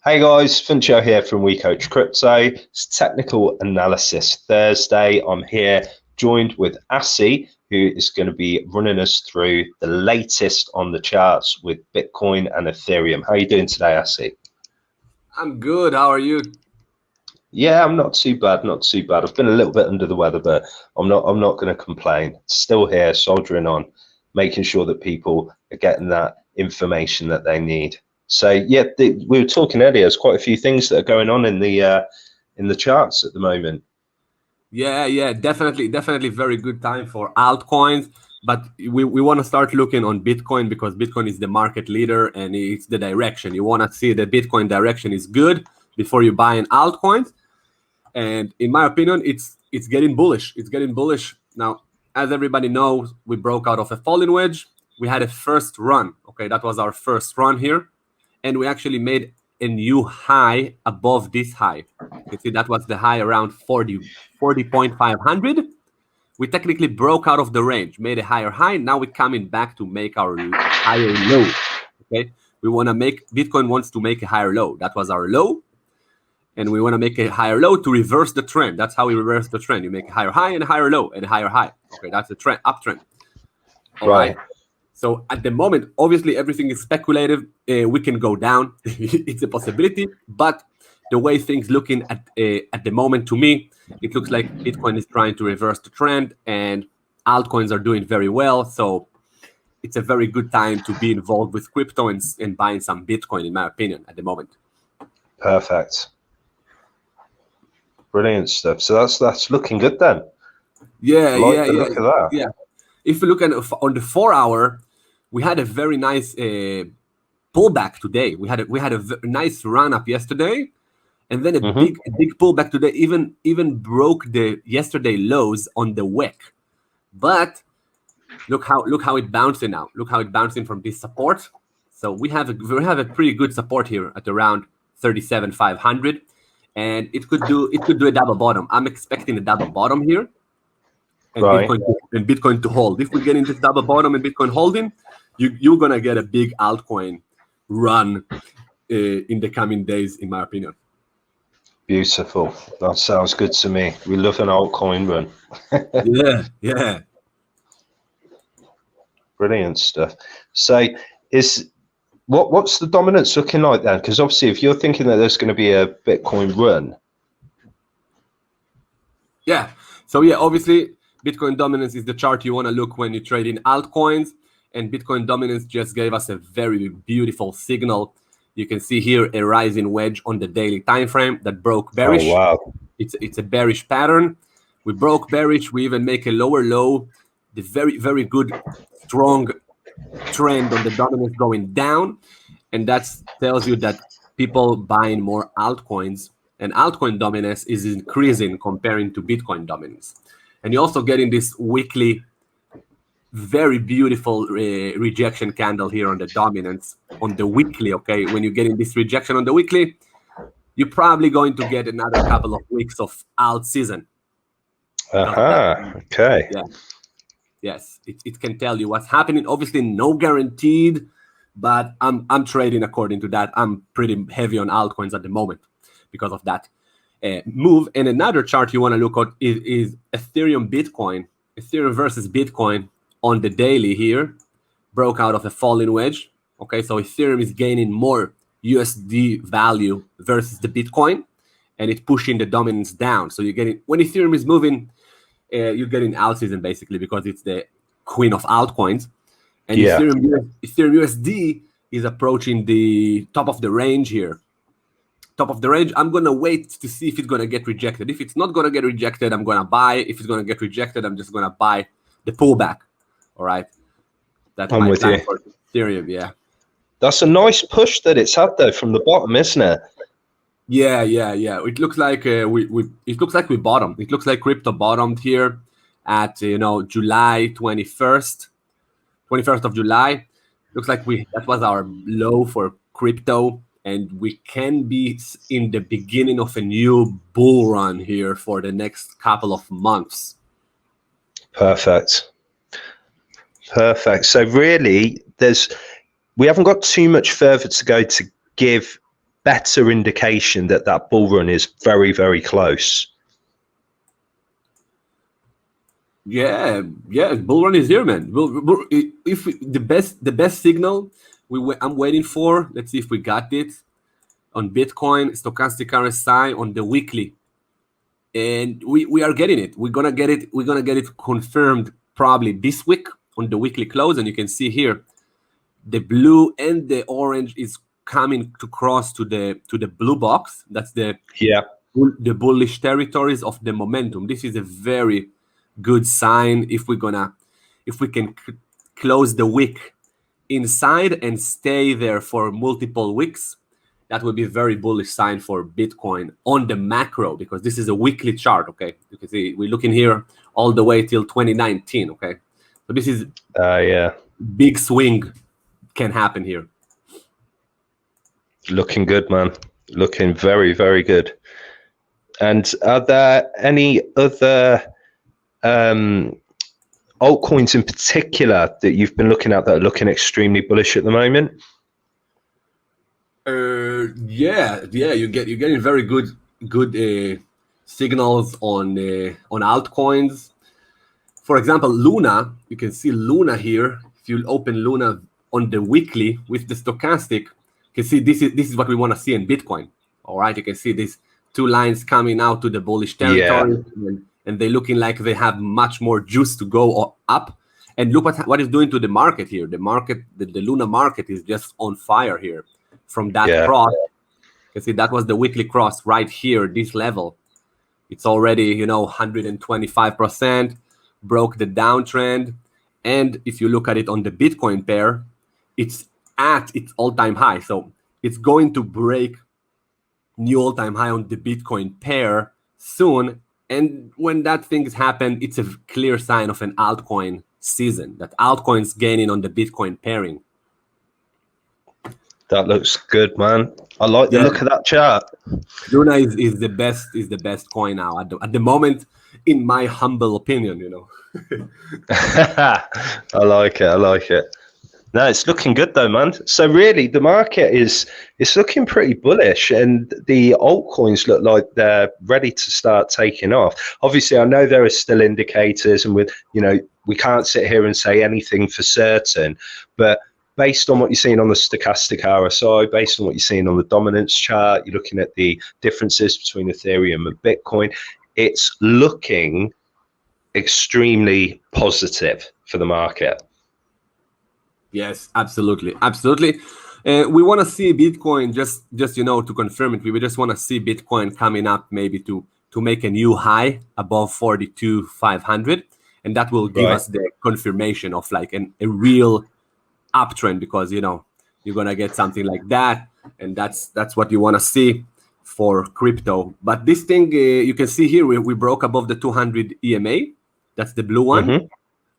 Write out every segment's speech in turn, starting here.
Hey guys, Funsho here from WeCoach Crypto. It's Technical Analysis Thursday. I'm here joined with Asi, who is going to be running us through the latest on the charts with Bitcoin and Ethereum. How are you doing today, Asi? I'm good. How are you? Yeah, I'm not too bad, not too bad. I've been a little bit under the weather, but I'm not going to complain. Still here, soldiering on, making sure that people are getting that information that they need. So yeah, we were talking earlier. There's quite a few things that are going on in the charts at the moment. Yeah, definitely very good time for altcoins. But we want to start looking on Bitcoin because Bitcoin is the market leader and it's the direction. You want to see the Bitcoin direction is good before you buy an altcoins. And in my opinion, it's getting bullish. It's getting bullish. Now, as everybody knows, we broke out of a falling wedge. We had a first run. Okay, that was our first run here. And we actually made a new high above this high. You see, that was the high around 40.500. We technically broke out of the range, made a higher high. Now we're coming back to make our higher low. Okay, we want to make Bitcoin wants to make a higher low. That was our low, and we want to make a higher low to reverse the trend. That's how we reverse the trend. You make a higher high and a higher low and a higher high. Okay, that's the trend, uptrend. All right. So at the moment, obviously, everything is speculative. We can go down. It's a possibility. But the way things looking at the moment, to me, it looks like Bitcoin is trying to reverse the trend and altcoins are doing very well. So it's a very good time to be involved with crypto and buying some Bitcoin, in my opinion, at the moment. Perfect. Brilliant stuff. So that's looking good then. Yeah. Look at that. Yeah. If you look at on the 4 hour, we had a very nice pullback today. We had a nice run up yesterday, and then a big pullback today. Even broke the yesterday lows on the wick. But look how it bouncing now. Look how it bouncing from this support. So we have a pretty good support here at around 37,500, and it could do a double bottom. I'm expecting a double bottom here. And Bitcoin to hold. If we get into double bottom and Bitcoin holding, you're gonna get a big altcoin run in the coming days, in my opinion. Beautiful. That sounds good to me. We love an altcoin run. Yeah. Brilliant stuff. So what's the dominance looking like then? Because obviously, if you're thinking that there's going to be a Bitcoin run. Yeah. So yeah, obviously, Bitcoin dominance is the chart you want to look when you trade in altcoins, and Bitcoin dominance just gave us a very beautiful signal. You can see here a rising wedge on the daily time frame that broke bearish. Oh, wow. It's a bearish pattern. We broke bearish. We even make a lower low. The very good, strong trend on the dominance going down, and that tells you that people buying more altcoins and altcoin dominance is increasing comparing to Bitcoin dominance. And you're also getting this weekly, very beautiful rejection candle here on the dominance on the weekly. Okay, when you're getting this rejection on the weekly, you're probably going to get another couple of weeks of alt season. Okay. Yeah. Yes, it can tell you what's happening. Obviously, no guaranteed, but I'm trading according to that. I'm pretty heavy on altcoins at the moment because of that move. And another chart you want to look at is Ethereum Bitcoin. Ethereum versus Bitcoin on the daily here broke out of a falling wedge. Okay, so Ethereum is gaining more USD value versus the Bitcoin, and it's pushing the dominance down. So you're getting, when Ethereum is moving, you're getting alt season basically because it's the queen of altcoins. And Ethereum USD is approaching the top of the range here. Top of the range. I'm going to wait to see if it's going to get rejected. If it's not going to get rejected, I'm going to buy. If it's going to get rejected, I'm just going to buy the pullback. All right. That's I'm with you. For Ethereum, yeah. That's a nice push that it's had though from the bottom, isn't it? Yeah. It looks like it looks like we bottomed. It looks like crypto bottomed here at July 21st of July. Looks like that was our low for crypto, and we can be in the beginning of a new bull run here for the next couple of months. Perfect. So really, we haven't got too much further to go to give better indication that that bull run is very, very close. Yeah, bull run is here, man. If the best signal I'm waiting for, let's see if we got it on Bitcoin, stochastic RSI on the weekly, and we are getting it. We're gonna get it confirmed probably this week on the weekly close, and you can see here the blue and the orange is coming to cross to the blue box. That's the bullish territories of the momentum. This is a very good sign if we can close the wick inside and stay there for multiple weeks. That would be a very bullish sign for Bitcoin on the macro, because this is a weekly chart. Okay, you can see we're looking here all the way till 2019. Okay, so this is big swing can happen here. Looking good, man. Looking very, very good. And are there any other altcoins in particular that you've been looking at that are looking extremely bullish at the moment? Yeah, you're getting very good signals on altcoins. For example, Luna, you can see Luna here. If you open Luna on the weekly with the stochastic, you can see this is what we want to see in Bitcoin. All right, you can see these two lines coming out to the bullish territory, and they're looking like they have much more juice to go up. And look what it's doing to the market here. The market, the Luna market is just on fire here. From that cross, you can see that was the weekly cross right here, this level. It's already 125%, broke the downtrend. And if you look at it on the Bitcoin pair, it's at its all-time high. So it's going to break new all-time high on the Bitcoin pair soon. And when that thing happens, it's a clear sign of an altcoin season, that altcoins gaining on the Bitcoin pairing. That looks good, man. I like the look of that chart. Luna is the best coin now at the moment, in my humble opinion. I like it. No, it's looking good though, man. So really, the market is looking pretty bullish, and the altcoins look like they're ready to start taking off. Obviously, I know there are still indicators, and we can't sit here and say anything for certain, but based on what you're seeing on the stochastic RSI, based on what you're seeing on the dominance chart, you're looking at the differences between Ethereum and Bitcoin, it's looking extremely positive for the market. Yes, absolutely. We want to see Bitcoin, just to confirm it, we just want to see Bitcoin coming up maybe to make a new high above 42,500, and that will give us the confirmation of like a real uptrend, because you're gonna get something like that, and that's what you want to see for crypto. But this thing, you can see here, we broke above the 200 EMA. That's the blue one.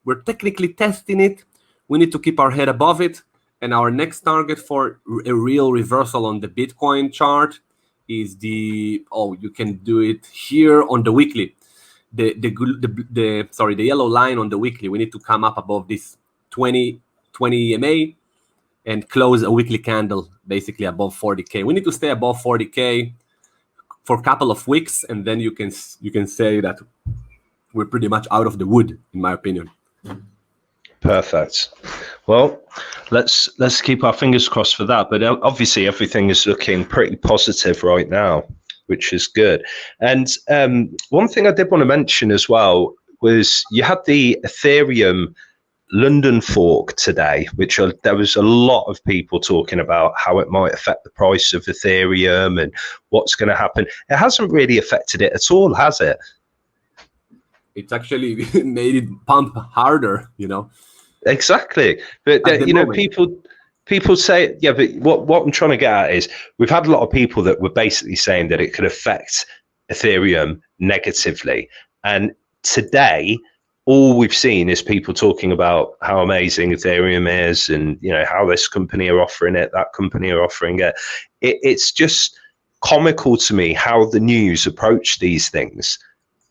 We're technically testing it. We need to keep our head above it, and our next target for a real reversal on the Bitcoin chart is you can do it here on the weekly. The yellow line on the weekly. We need to come up above this 20 EMA and close a weekly candle basically above 40K. We need to stay above 40K for a couple of weeks, and then you can say that we're pretty much out of the wood, in my opinion. Perfect. Well, let's keep our fingers crossed for that. But obviously, everything is looking pretty positive right now, which is good. And one thing I did want to mention as well was you had the Ethereum London fork today, which there was a lot of people talking about how it might affect the price of Ethereum and what's going to happen. It hasn't really affected it at all, has it? It's actually made it pump harder, Exactly. But people say, yeah, but what I'm trying to get at is we've had a lot of people that were basically saying that it could affect Ethereum negatively. And today, all we've seen is people talking about how amazing Ethereum is, and how this company are offering it, that company are offering it. It's just comical to me how the news approach these things.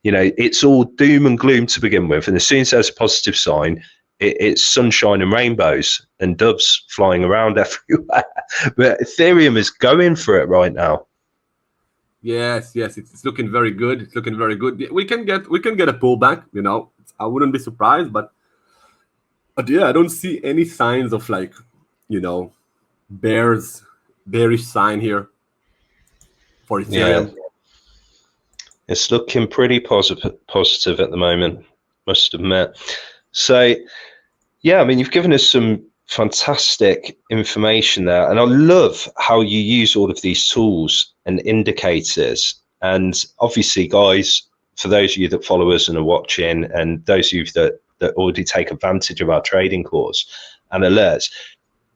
It's all doom and gloom to begin with, and as soon as there's a positive sign, it's sunshine and rainbows and doves flying around everywhere. But Ethereum is going for it right now. Yes, it's looking very good. It's looking very good. We can get a pullback. You know, I wouldn't be surprised, but yeah, I don't see any signs of like, you know, bearish sign here for Ethereum. Yeah. It's looking pretty positive at the moment, must admit. So, yeah, I mean, you've given us some fantastic information there. And I love how you use all of these tools and indicators. And obviously, guys, for those of you that follow us and are watching, and those of you that already take advantage of our trading course and alerts,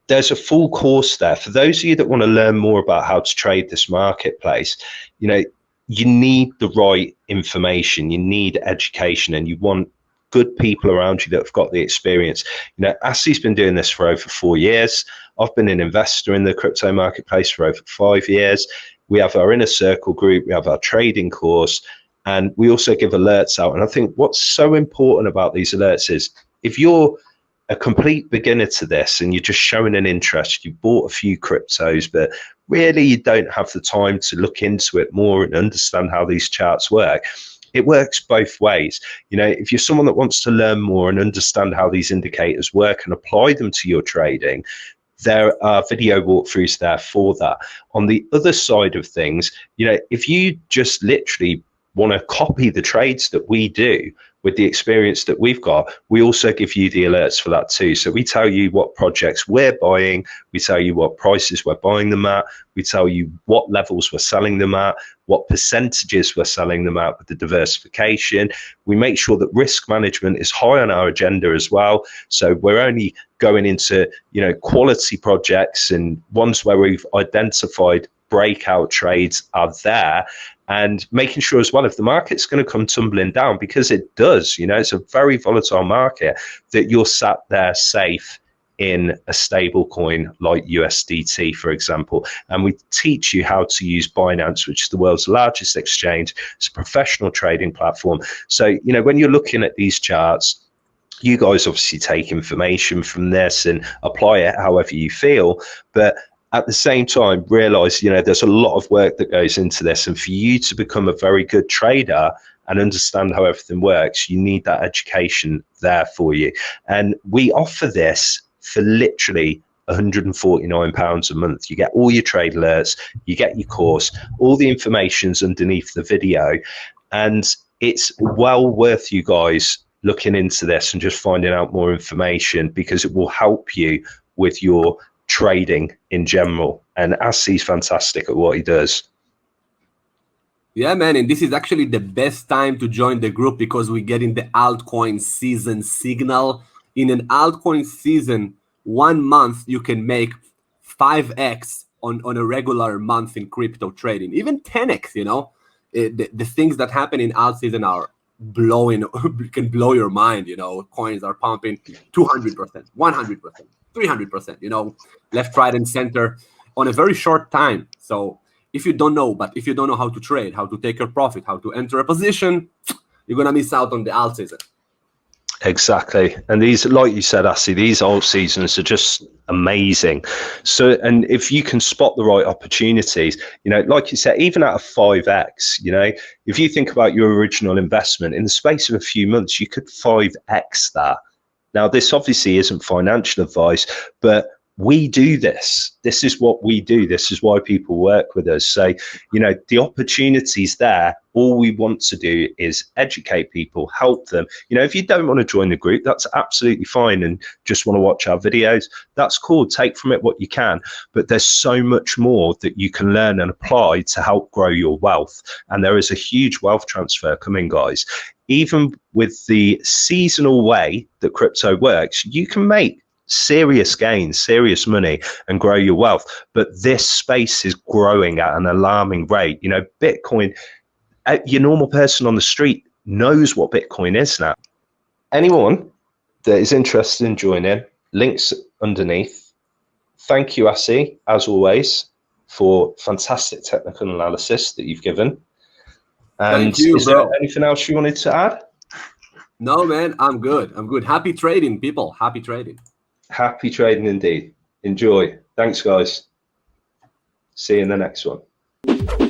there's a full course there. For those of you that want to learn more about how to trade this marketplace, you know, you need the right information, you need education, and you want good people around you that have got the experience. You know, Asi's been doing this for over 4 years. I've been an investor in the crypto marketplace for over 5 years. We have our inner circle group, we have our trading course, and we also give alerts out. And I think what's so important about these alerts is if you're a complete beginner to this and you're just showing an interest, you bought a few cryptos, but really you don't have the time to look into it more and understand how these charts work. It works both ways. You know, if you're someone that wants to learn more and understand how these indicators work and apply them to your trading, there are video walkthroughs there for that. On the other side of things, you know, if you just literally want to copy the trades that we do with the experience that we've got, we also give you the alerts for that too. So we tell you what projects we're buying, we tell you what prices we're buying them at, we tell you what levels we're selling them at, what percentages we're selling them at with the diversification. We make sure that risk management is high on our agenda as well. So we're only going into, you know, quality projects and ones where we've identified breakout trades are there, and making sure as well, if the market's going to come tumbling down, because it does, you know, it's a very volatile market, that you're sat there safe in a stable coin like USDT, for example. And we teach you how to use Binance, which is the world's largest exchange. It's a professional trading platform. So, you know, when you're looking at these charts, you guys obviously take information from this and apply it however you feel, but at the same time, realize, you know, there's a lot of work that goes into this. And for you to become a very good trader and understand how everything works, you need that education there for you. And we offer this for literally £149 a month. You get all your trade alerts, you get your course, all the information's underneath the video. And it's well worth you guys looking into this and just finding out more information, because it will help you with your trading in general. And Asi's fantastic at what he does. Yeah, man, and this is actually the best time to join the group, because we're getting the altcoin season signal. In an altcoin season, 1 month you can make 5x on a regular month in crypto trading, even 10x. You know, the things that happen in alt season are blowing, can blow your mind. You know, coins are pumping 200%, 100%, 300%, you know, left, right, and center on a very short time. So if you don't know how to trade, how to take your profit, how to enter a position, you're going to miss out on the alt season. Exactly. And these, like you said, Asi, these alt seasons are just amazing. So, and if you can spot the right opportunities, you know, like you said, even at a 5x, you know, if you think about your original investment, in the space of a few months, you could 5x that. Now, this obviously isn't financial advice, but we do this. This is what we do. This is why people work with us. So, you know, the opportunity's there. All we want to do is educate people, help them. You know, if you don't want to join the group, that's absolutely fine, and just want to watch our videos, that's cool. Take from it what you can. But there's so much more that you can learn and apply to help grow your wealth. And there is a huge wealth transfer coming, guys. Even with the seasonal way that crypto works, you can make serious gains, serious money, and grow your wealth. But this space is growing at an alarming rate. You know, Bitcoin, your normal person on the street knows what Bitcoin is now. Anyone that is interested in joining, links underneath. Thank you, Asi, as always, for fantastic technical analysis that you've given. And thank you, is there anything else you wanted to add? No, man, I'm good. I'm good. Happy trading, people. Happy trading. Happy trading indeed. Enjoy. Thanks, guys. See you in the next one.